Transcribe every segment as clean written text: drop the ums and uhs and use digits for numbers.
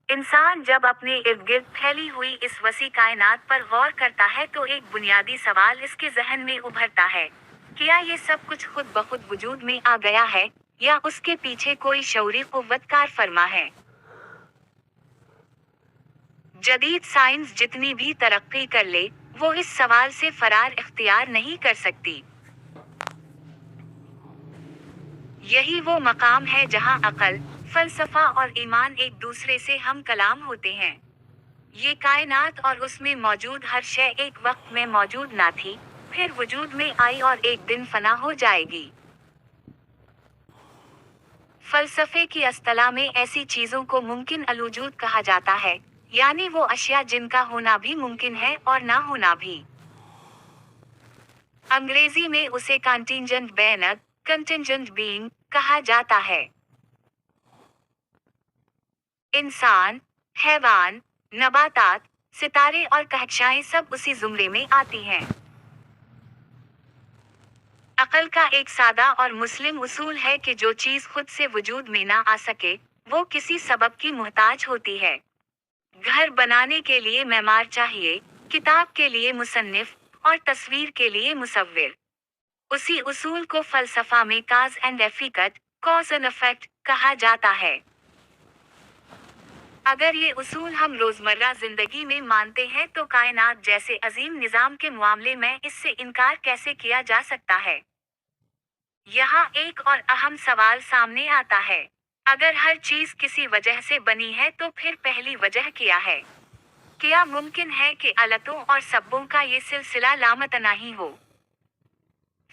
इंसान जब अपने इर्द गिर्द फैली हुई इस वसी कायनात पर गौर करता है तो एक बुनियादी सवाल इसके जहन में उभरता है। क्या ये सब कुछ खुद ब खुद वजूद में आ गया है, या उसके पीछे कोई शऊरी कुव्वत कार फरमा है? जदीद साइंस जितनी भी तरक्की कर ले, वो इस सवाल से फरार इख्तियार नहीं कर सकती। यही वो मकाम है जहाँ अकल, फलसफा और ईमान एक दूसरे से हम कलाम होते हैं। ये कायनात और उसमें मौजूद हर शय एक वक्त में मौजूद ना थी, फिर वजूद में आई और एक दिन फना हो जाएगी। फलसफे की अस्तला में ऐसी चीजों को मुमकिन अलवजूद कहा जाता है, यानी वो अशिया जिनका होना भी मुमकिन है और ना होना भी। अंग्रेजी में उसे कंटिंजेंट बेइंग, कंटिंजेंट बीइंग कहा जाता है। इंसान, हैवान, नबातात, सितारे और कहकशाएं सब उसी जुमरे में आती हैं। अकल का एक सादा और मुस्लिम उसूल है कि जो चीज खुद से वजूद में ना आ सके, वो किसी सबब की मुहताज होती है। घर बनाने के लिए मेमार चाहिए, किताब के लिए मुसन्निफ, और तस्वीर के लिए मुसव्विर। उसी उसूल को फलसफा में cause and effect, cause and effect कहा जाता है। अगर ये उसूल हम रोजमर्रा जिंदगी में मानते हैं तो कायनात जैसे अजीम निजाम के मामले में इससे इनकार कैसे किया जा सकता है? यहाँ एक और अहम सवाल सामने आता है। अगर हर चीज किसी वजह से बनी है तो फिर पहली वजह क्या है? क्या मुमकिन है कि अलतों और सब्बों का ये सिलसिला लामतनाही हो?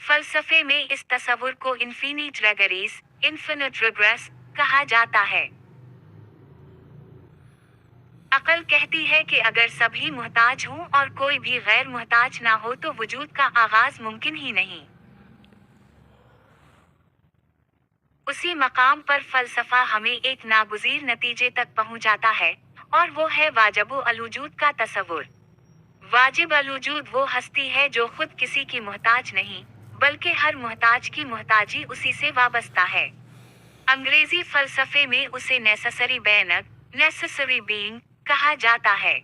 फलसफे में इस तसव्वुर को इन्फिनिट रेगरीज, इन्फिनिट रिग्रेस कहा जाता है। अकल कहती है कि अगर सभी मुहताज हों और कोई भी गैर मुहताज ना हो तो वजूद का आगाज मुमकिन ही नहीं। उसी मकाम पर फलसफा हमें एक नागुज़ीर नतीजे तक पहुंचाता है, और वो है वाजिब अलवजूद का तसव्वुर। वाजिब अलवजूद वो हस्ती है जो खुद किसी की मुहताज नहीं, बल्कि हर मुहताज की मुहताजी उसी से वाबस्ता है। अंग्रेजी फलसफे में उसे नेसेसरी बेइंग, नेसेसरी बीइंग कहा जाता है।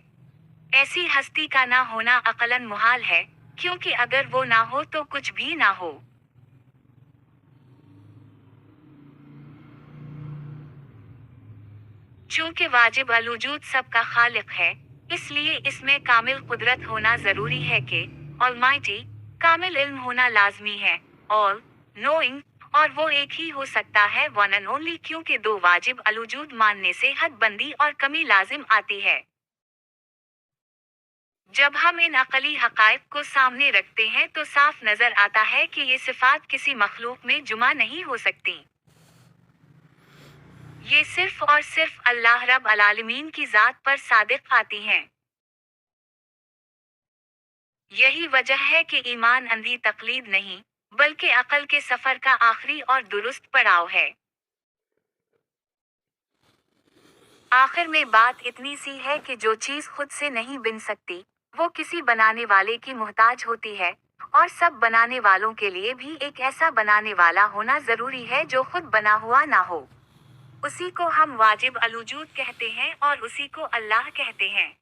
ऐसी हस्ती का ना होना अकलन मुहाल है, क्योंकि अगर वो ना हो तो कुछ भी ना हो। चूंकि वाजिब अलवजूद सबका खालिक है, इसलिए इसमें कामिल कुदरत होना जरूरी है कि ऑलमाइटी, कामिल इल्म होना लाजमी है, ऑल नोइंग, और वो एक ही हो सकता है वन एंड ओनली, क्योंकि दो वाजिब अलवजूद मानने से हद बंदी और कमी लाजिम आती है। जब हम इन अकली हकायक को सामने रखते हैं तो साफ नजर आता है कि ये सिफात किसी मखलूक में जुमा नहीं हो सकती। ये सिर्फ और सिर्फ अल्लाह रब अल-आलमीन की जात पर सादिक आती हैं। यही वजह है कि ईमान अंधी तकलीद नहीं, बल्कि अकल के सफर का आखिरी और दुरुस्त पड़ाव है। आखिर में बात इतनी सी है कि जो चीज खुद से नहीं बन सकती, वो किसी बनाने वाले की मुहताज होती है, और सब बनाने वालों के लिए भी एक ऐसा बनाने वाला होना जरूरी है जो खुद बना हुआ ना हो। उसी को हम वाजिब अलवजूद कहते हैं और उसी को अल्लाह कहते हैं।